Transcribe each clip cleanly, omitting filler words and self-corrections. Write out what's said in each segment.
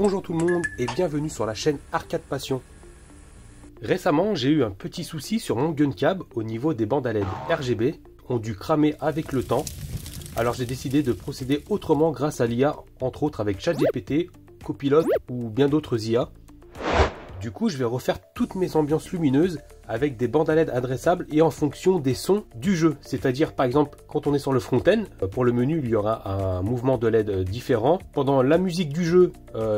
Bonjour tout le monde et bienvenue sur la chaîne Arcade Passion. Récemment, j'ai eu un petit souci sur mon GunCab au niveau des bandes à LED RGB, ont dû cramer avec le temps. Alors j'ai décidé de procéder autrement grâce à l'IA, entre autres avec ChatGPT, Copilot ou bien d'autres IA. Du coup, je vais refaire toutes mes ambiances lumineuses avec des bandes à LED adressables et en fonction des sons du jeu. C'est-à-dire, par exemple, quand on est sur le front-end, pour le menu, il y aura un mouvement de LED différent. Pendant la musique du jeu,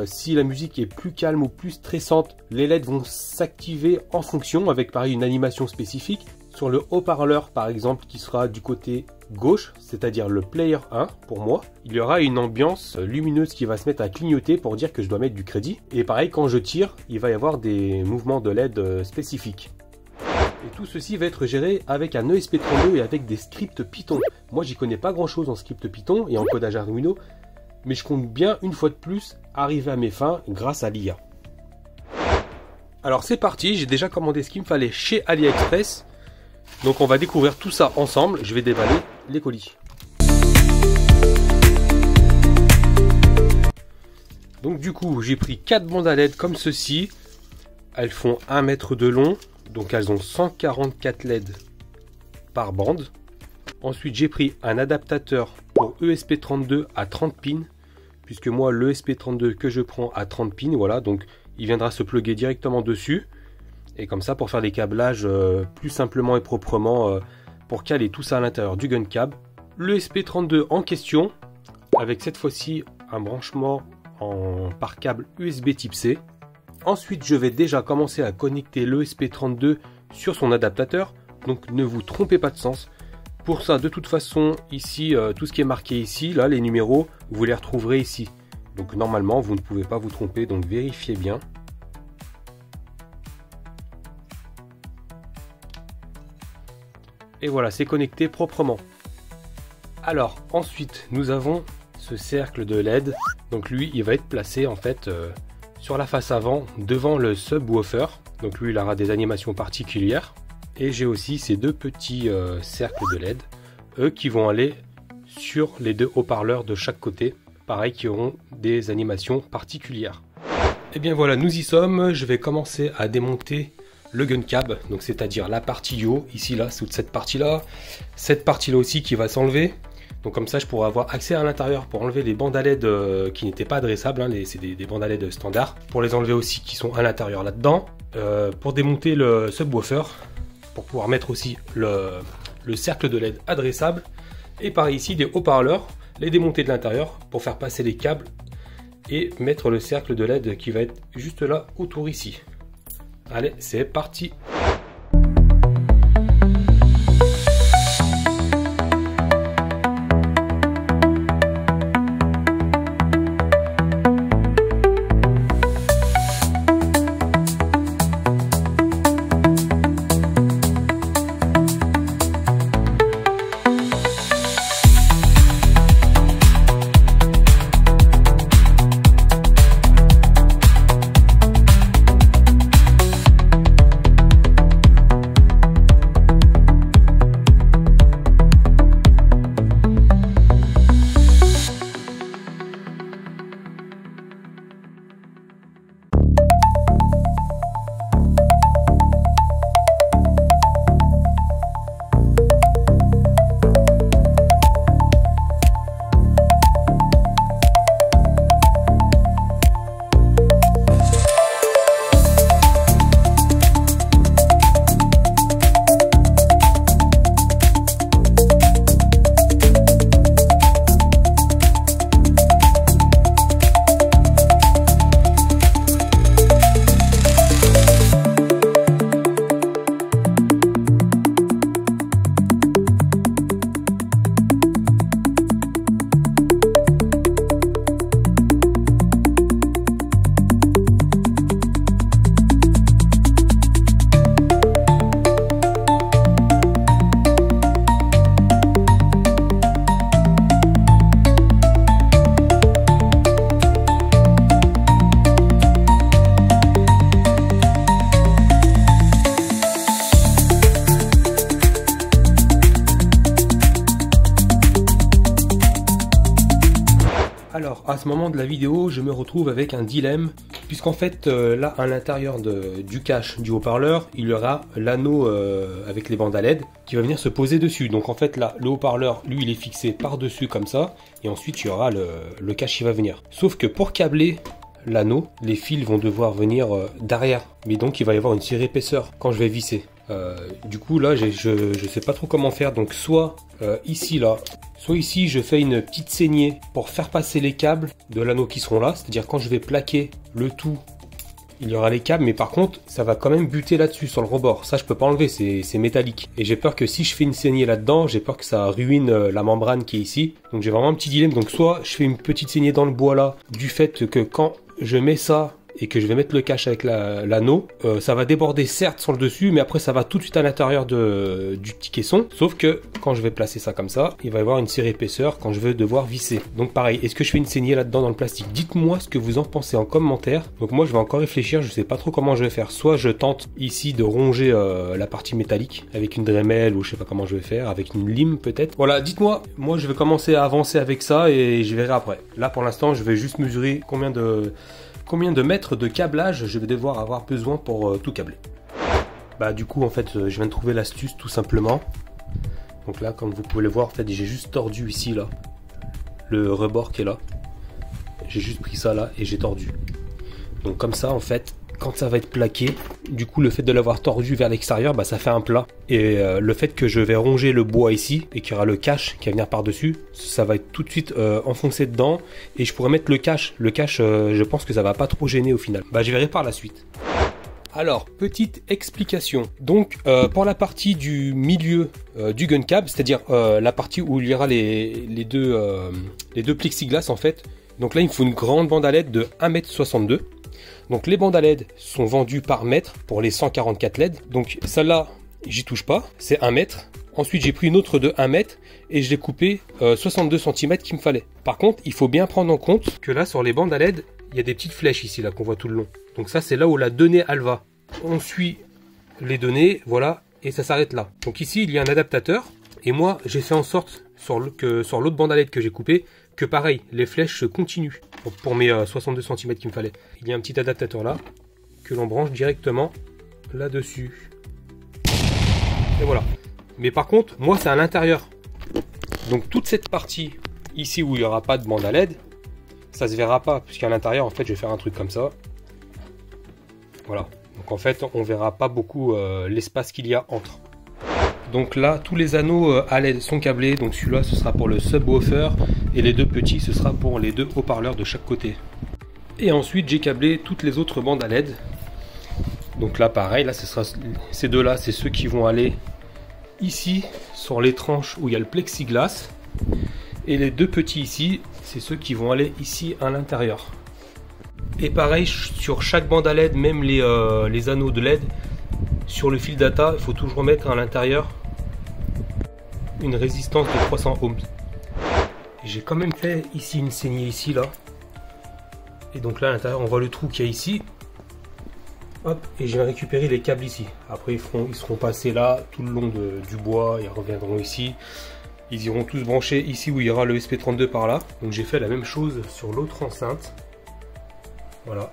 si la musique est plus calme ou plus stressante, les LED vont s'activer en fonction avec, pareil, une animation spécifique. Sur le haut-parleur, par exemple, qui sera du côté gauche, c'est-à-dire le player 1 pour moi, il y aura une ambiance lumineuse qui va se mettre à clignoter pour dire que je dois mettre du crédit. Et pareil, quand je tire, il va y avoir des mouvements de LED spécifiques. Et tout ceci va être géré avec un ESP32 et avec des scripts Python. Moi, j'y connais pas grand-chose en script Python et en codage Arduino, mais je compte bien, une fois de plus, arriver à mes fins grâce à l'IA. Alors c'est parti, j'ai déjà commandé ce qu'il me fallait chez AliExpress. Donc on va découvrir tout ça ensemble. Je vais déballer les colis. Donc du coup, j'ai pris 4 bandes à LED comme ceci. Elles font 1 mètre de long. Donc elles ont 144 LED par bande. Ensuite, j'ai pris un adaptateur pour ESP32 à 30 pins. Puisque moi, le ESP32 que je prends à 30 pins, voilà. Donc il viendra se plugger directement dessus. Et comme ça, pour faire des câblages plus simplement et proprement, pour caler tout ça à l'intérieur du GunCab. Le SP32 en question, avec cette fois-ci un branchement par câble USB type C. Ensuite, je vais déjà commencer à connecter le SP32 sur son adaptateur. Donc ne vous trompez pas de sens. Pour ça, de toute façon, ici, tout ce qui est marqué ici, là, les numéros, vous les retrouverez ici. Donc normalement, vous ne pouvez pas vous tromper, donc vérifiez bien. Et voilà, c'est connecté proprement. Alors, ensuite, nous avons ce cercle de LED. Donc lui, il va être placé en fait sur la face avant, devant le subwoofer. Donc lui, il aura des animations particulières. Et j'ai aussi ces deux petits cercles de LED, eux qui vont aller sur les deux haut-parleurs de chaque côté. Pareil, qui auront des animations particulières. Et bien voilà, nous y sommes. Je vais commencer à démonter le GunCab, donc c'est-à-dire la partie haut, ici là, toute cette partie-là aussi qui va s'enlever. Donc comme ça, je pourrai avoir accès à l'intérieur pour enlever les bandes à LED qui n'étaient pas adressables, hein, c'est des bandes à LED standards, pour les enlever aussi qui sont à l'intérieur là-dedans, pour démonter le subwoofer, pour pouvoir mettre aussi le cercle de LED adressable, et pareil ici des haut-parleurs, les démonter de l'intérieur pour faire passer les câbles et mettre le cercle de LED qui va être juste là autour ici. Allez, c'est parti! Alors à ce moment de la vidéo, je me retrouve avec un dilemme, puisqu'en fait là à l'intérieur du cache du haut-parleur, il y aura l'anneau avec les bandes à LED qui va venir se poser dessus. Donc en fait là, le haut-parleur, lui, il est fixé par-dessus comme ça, et ensuite il y aura le cache qui va venir. Sauf que pour câbler l'anneau, les fils vont devoir venir derrière, mais donc il va y avoir une surépaisseur quand je vais visser. Du coup là je sais pas trop comment faire, donc soit ici je fais une petite saignée pour faire passer les câbles de l'anneau qui seront là, c'est à dire quand je vais plaquer le tout il y aura les câbles, mais par contre ça va quand même buter là-dessus sur le rebord, ça je peux pas enlever, c'est métallique, et j'ai peur que si je fais une saignée là-dedans, j'ai peur que ça ruine la membrane qui est ici. Donc j'ai vraiment un petit dilemme, donc soit je fais une petite saignée dans le bois là, du fait que quand je mets ça et que je vais mettre le cache avec l'anneau, ça va déborder certes sur le dessus, mais après ça va tout de suite à l'intérieur du petit caisson, sauf que quand je vais placer ça comme ça, il va y avoir une surépaisseur quand je vais devoir visser. Donc pareil, est-ce que je fais une saignée là-dedans dans le plastique? Dites-moi ce que vous en pensez en commentaire. Donc moi je vais encore réfléchir, je sais pas trop comment je vais faire. Soit je tente ici de ronger la partie métallique avec une Dremel, ou je sais pas comment je vais faire, avec une lime peut-être. Voilà, dites-moi, moi je vais commencer à avancer avec ça et je verrai après. Là pour l'instant je vais juste mesurer combien de mètres de câblage je vais devoir avoir besoin pour tout câbler. Bah du coup en fait je viens de trouver l'astuce tout simplement. Donc là comme vous pouvez le voir, en fait j'ai juste tordu ici là le rebord qui est là. J'ai juste pris ça là et j'ai tordu. Donc comme ça en fait quand ça va être plaqué, du coup le fait de l'avoir tordu vers l'extérieur, bah ça fait un plat. Et le fait que je vais ronger le bois ici et qu'il y aura le cache qui va venir par dessus, ça va être tout de suite enfoncé dedans, et je pourrais mettre le cache. Le cache je pense que ça va pas trop gêner au final. Bah je verrai par la suite. Alors, petite explication. Donc, pour la partie du milieu du gun cab, c'est-à-dire la partie où il y aura les deux plexiglas en fait. Donc là, il me faut une grande bande à LED de 1,62 m. Donc les bandes à LED sont vendues par mètre pour les 144 LED. Donc celle-là, j'y touche pas, c'est 1 mètre. Ensuite, j'ai pris une autre de 1 mètre et je l'ai coupé 62 cm qu'il me fallait. Par contre, il faut bien prendre en compte que là, sur les bandes à LED, il y a des petites flèches ici là qu'on voit tout le long. Donc ça, c'est là où la donnée elle va. On suit les données, voilà, et ça s'arrête là. Donc ici, il y a un adaptateur. Et moi, j'ai fait en sorte que sur l'autre bande à LED que j'ai coupé, que pareil, les flèches continuent pour mes 62 cm qu'il me fallait. Il y a un petit adaptateur là, que l'on branche directement là-dessus. Et voilà. Mais par contre, moi c'est à l'intérieur. Donc toute cette partie ici où il n'y aura pas de bande à LED, ça se verra pas, puisqu'à l'intérieur en fait je vais faire un truc comme ça. Voilà. Donc en fait on verra pas beaucoup l'espace qu'il y a entre. Donc là, tous les anneaux à LED sont câblés. Donc celui-là, ce sera pour le subwoofer. Et les deux petits, ce sera pour les deux haut-parleurs de chaque côté. Et ensuite, j'ai câblé toutes les autres bandes à LED. Donc là, pareil, là, ce sera ces deux-là, c'est ceux qui vont aller ici, sur les tranches où il y a le plexiglas. Et les deux petits ici, c'est ceux qui vont aller ici à l'intérieur. Et pareil, sur chaque bande à LED, même les anneaux de LED, sur le fil data, il faut toujours mettre à l'intérieur une résistance de 300 ohms. J'ai quand même fait ici une saignée ici là. Et donc là à l'intérieur on voit le trou qu'il y a ici. Hop, et je vais récupérer les câbles ici. Après ils seront passés là tout le long du bois, ils reviendront ici. Ils iront tous brancher ici où il y aura le SP32 par là. Donc j'ai fait la même chose sur l'autre enceinte. Voilà.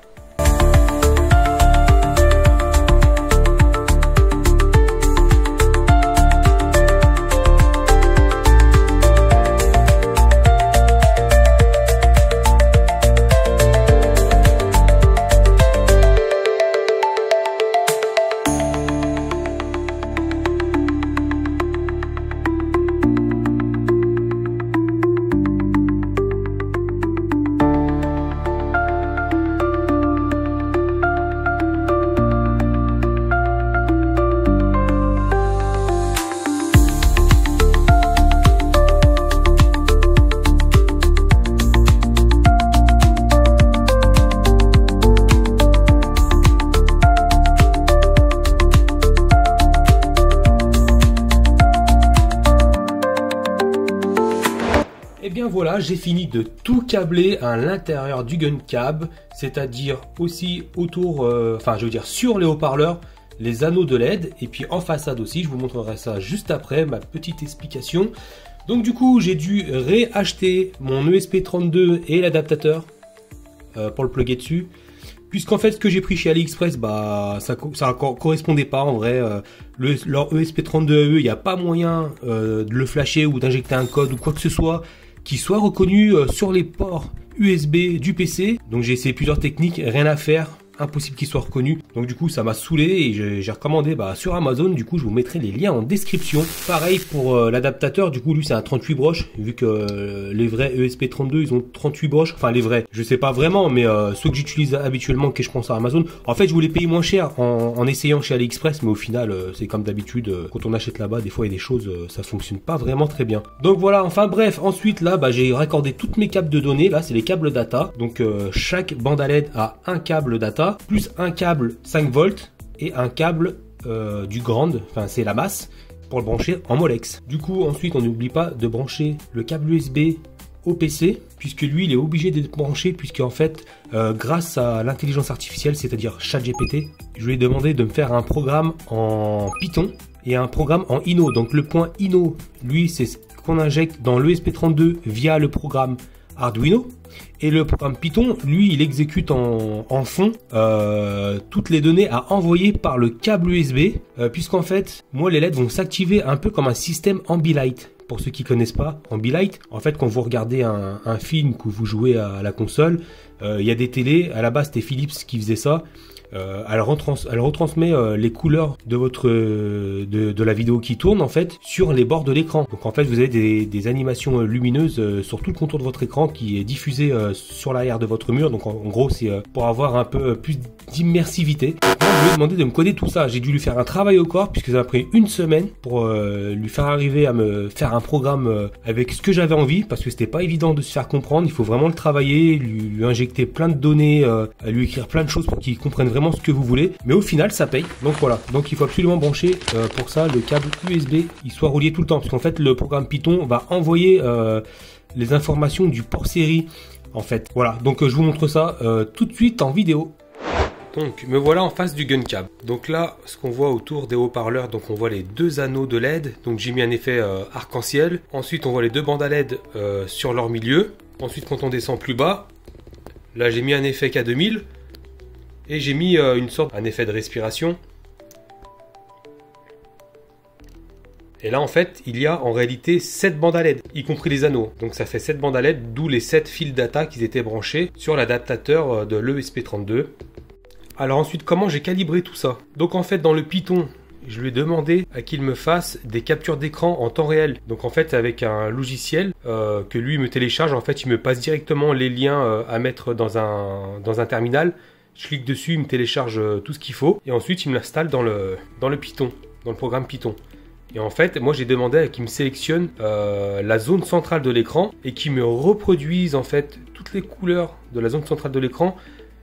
Et bien voilà, j'ai fini de tout câbler à l'intérieur du gun cab, c'est-à-dire aussi autour, sur les haut-parleurs, les anneaux de LED, et puis en façade aussi, je vous montrerai ça juste après, ma petite explication. Donc du coup, j'ai dû réacheter mon ESP32 et l'adaptateur pour le plugger dessus. Puisqu'en fait, ce que j'ai pris chez AliExpress, bah, ça correspondait pas en vrai. Leur ESP32 à eux, il n'y a pas moyen de le flasher ou d'injecter un code ou quoi que ce soit qui soit reconnu sur les ports USB du PC. Donc j'ai essayé plusieurs techniques, rien à faire. Impossible qu'il soit reconnu. Donc du coup ça m'a saoulé et j'ai recommandé sur Amazon. Du coup je vous mettrai les liens en description. Pareil pour l'adaptateur, du coup lui c'est un 38 broches, vu que les vrais ESP32 ils ont 38 broches. Enfin les vrais, je sais pas vraiment, mais ceux que j'utilise habituellement, que je prends sur Amazon. En fait je voulais payer moins cher en essayant chez AliExpress, mais au final c'est comme d'habitude, quand on achète là-bas, des fois il y a des choses, ça fonctionne pas vraiment très bien. Donc voilà, enfin bref, ensuite là j'ai raccordé toutes mes câbles de données. Là c'est les câbles data. Donc chaque bande à LED a un câble data, plus un câble 5 volts et un câble du grand, enfin c'est la masse, pour le brancher en Molex. Du coup ensuite on n'oublie pas de brancher le câble USB au PC, puisque lui il est obligé d'être branché, puisque en fait grâce à l'intelligence artificielle, c'est-à-dire ChatGPT, je lui ai demandé de me faire un programme en Python et un programme en Inno. Donc le point Inno, lui c'est ce qu'on injecte dans l'ESP32 via le programme Arduino, et le programme Python, lui, il exécute en fond toutes les données à envoyer par le câble USB, puisqu'en fait, moi, les LED vont s'activer un peu comme un système Ambilight. Pour ceux qui connaissent pas Ambilight, en fait, quand vous regardez un film, que vous jouez à la console, il y a des télés. À la base, c'était Philips qui faisait ça. Elle retransmet les couleurs de votre de la vidéo qui tourne en fait sur les bords de l'écran. Donc en fait vous avez des animations lumineuses sur tout le contour de votre écran qui est diffusé sur l'arrière de votre mur. Donc en gros c'est pour avoir un peu plus d'immersivité. Moi je lui ai demandé de me coder tout ça. J'ai dû lui faire un travail au corps puisque ça m'a pris une semaine pour lui faire arriver à me faire un programme avec ce que j'avais envie, parce que c'était pas évident de se faire comprendre. Il faut vraiment le travailler, lui injecter plein de données, lui écrire plein de choses pour qu'il comprenne vraiment ce que vous voulez, mais au final ça paye. Donc voilà, donc il faut absolument brancher pour ça le câble USB, il soit relié tout le temps, parce qu'en fait le programme Python va envoyer les informations du port série en fait. Voilà, donc je vous montre ça tout de suite en vidéo. Donc me voilà en face du gun cab. Donc là ce qu'on voit autour des haut-parleurs, donc on voit les deux anneaux de LED, donc j'ai mis un effet arc-en-ciel. Ensuite on voit les deux bandes à LED sur leur milieu. Ensuite quand on descend plus bas, là j'ai mis un effet K2000. Et j'ai mis un effet de respiration. Et là en fait il y a en réalité 7 bandes à LED, y compris les anneaux. Donc ça fait 7 bandes à LED, d'où les 7 fils data qui étaient branchés sur l'adaptateur de l'ESP32. Alors ensuite comment j'ai calibré tout ça? Donc en fait dans le Python, je lui ai demandé à qu'il me fasse des captures d'écran en temps réel. Donc en fait avec un logiciel que lui me télécharge, en fait il me passe directement les liens à mettre dans un terminal. Je clique dessus, il me télécharge tout ce qu'il faut et ensuite il me l'installe dans le Python, dans le programme Python. Et en fait, moi j'ai demandé à qu'il me sélectionne la zone centrale de l'écran et qu'il me reproduise en fait toutes les couleurs de la zone centrale de l'écran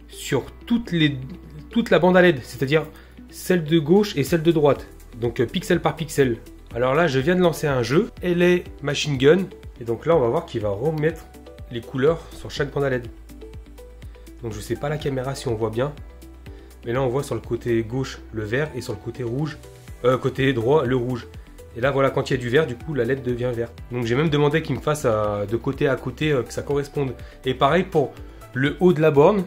sur toute la bande à LED, c'est-à-dire celle de gauche et celle de droite. Donc pixel par pixel. Alors là, je viens de lancer un jeu, LA Machine Gun, et donc là on va voir qu'il va remettre les couleurs sur chaque bande à LED. Donc je sais pas la caméra si on voit bien, mais là on voit sur le côté gauche le vert et sur le côté rouge, côté droit le rouge. Et là voilà, quand il y a du vert, du coup la LED devient vert. Donc j'ai même demandé qu'il me fasse de côté à côté que ça corresponde. Et pareil pour le haut de la borne,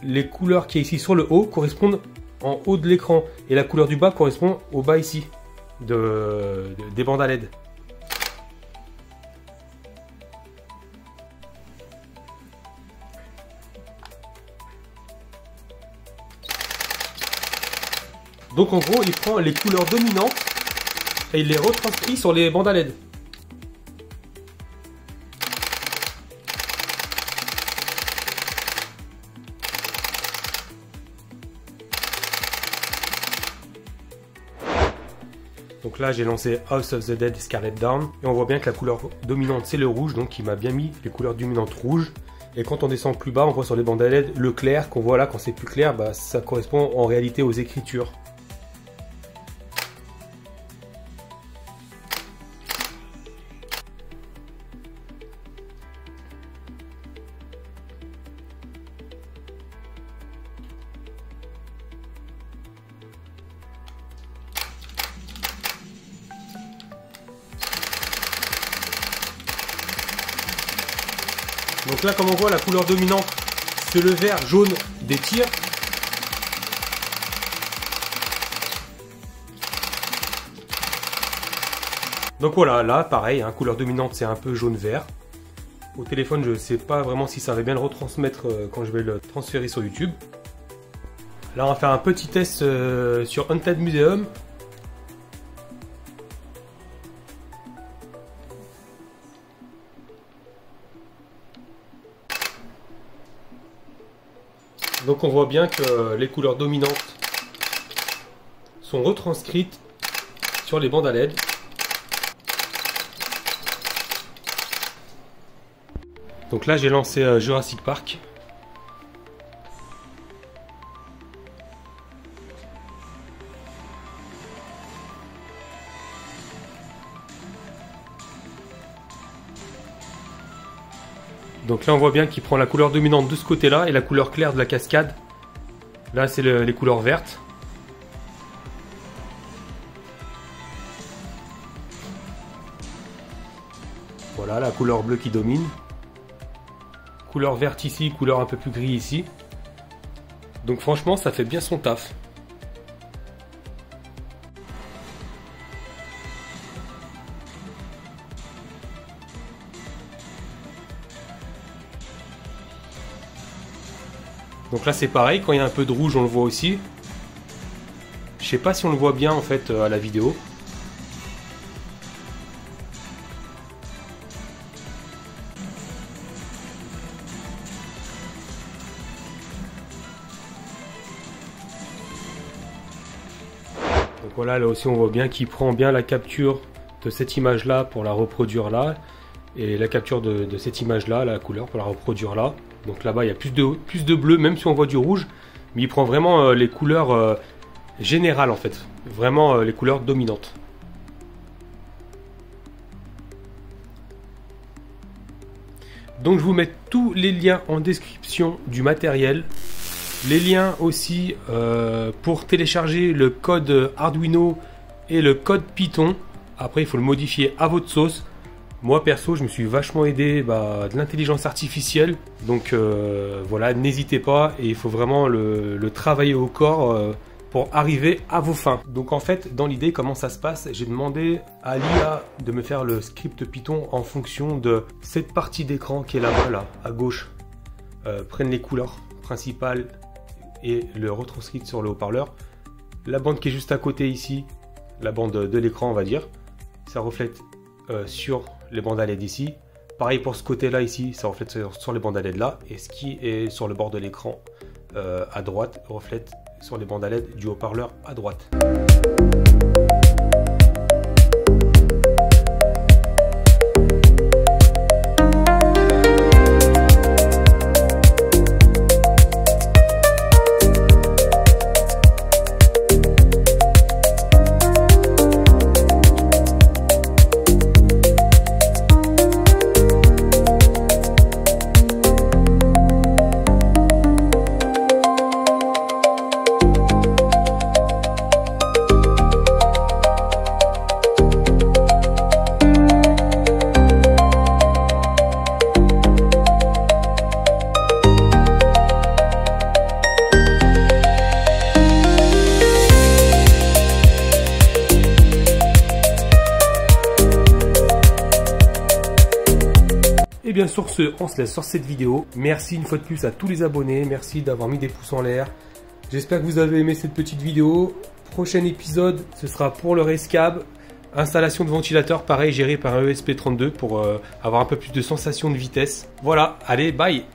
les couleurs qui est ici sur le haut correspondent en haut de l'écran et la couleur du bas correspond au bas ici des bandes à LED. Donc en gros, il prend les couleurs dominantes et il les retranscrit sur les bandes à LED. Donc là, j'ai lancé House of the Dead Scarlet Dawn et on voit bien que la couleur dominante c'est le rouge, donc il m'a bien mis les couleurs dominantes rouges. Et quand on descend plus bas, on voit sur les bandes à LED le clair qu'on voit là. Quand c'est plus clair, ça correspond en réalité aux écritures. Donc là, comme on voit, la couleur dominante, c'est le vert jaune des tirs. Donc voilà, là, pareil, hein, couleur dominante, c'est un peu jaune-vert. Au téléphone, je ne sais pas vraiment si ça va bien le retransmettre quand je vais le transférer sur YouTube. Là, on va faire un petit test sur Haunted Museum. Donc on voit bien que les couleurs dominantes sont retranscrites sur les bandes à LED. Donc là j'ai lancé Jurassic Park. Donc là on voit bien qu'il prend la couleur dominante de ce côté-là et la couleur claire de la cascade. Là c'est les couleurs vertes. Voilà la couleur bleue qui domine. Couleur verte ici, couleur un peu plus gris ici. Donc franchement ça fait bien son taf. Donc là c'est pareil, quand il y a un peu de rouge on le voit aussi. Je sais pas si on le voit bien en fait à la vidéo. Donc voilà, là aussi on voit bien qu'il prend bien la capture de cette image là pour la reproduire là. Et la capture de cette image là, la couleur pour la reproduire là. Donc là-bas il y a plus de bleu, même si on voit du rouge. Mais il prend vraiment les couleurs générales en fait. Vraiment les couleurs dominantes. Donc je vous mets tous les liens en description du matériel. Les liens aussi pour télécharger le code Arduino et le code Python. Après il faut le modifier à votre sauce. Moi perso je me suis vachement aidé de l'intelligence artificielle. Donc voilà, n'hésitez pas et il faut vraiment le travailler au corps pour arriver à vos fins. Donc en fait dans l'idée comment ça se passe, j'ai demandé à l'IA de me faire le script Python en fonction de cette partie d'écran qui est là-bas, là, à gauche. Prennent les couleurs principales et le retranscrite sur le haut-parleur. La bande qui est juste à côté ici, la bande de l'écran on va dire, ça reflète sur les bandes à LED ici. Pareil pour ce côté là ici, ça reflète sur les bandes à LED là. Et ce qui est sur le bord de l'écran à droite reflète sur les bandes à LED du haut-parleur à droite. Et bien sur ce, on se laisse sur cette vidéo. Merci une fois de plus à tous les abonnés. Merci d'avoir mis des pouces en l'air. J'espère que vous avez aimé cette petite vidéo. Prochain épisode, ce sera pour le ResCab. Installation de ventilateur, pareil, géré par un ESP32 pour avoir un peu plus de sensation de vitesse. Voilà, allez, bye!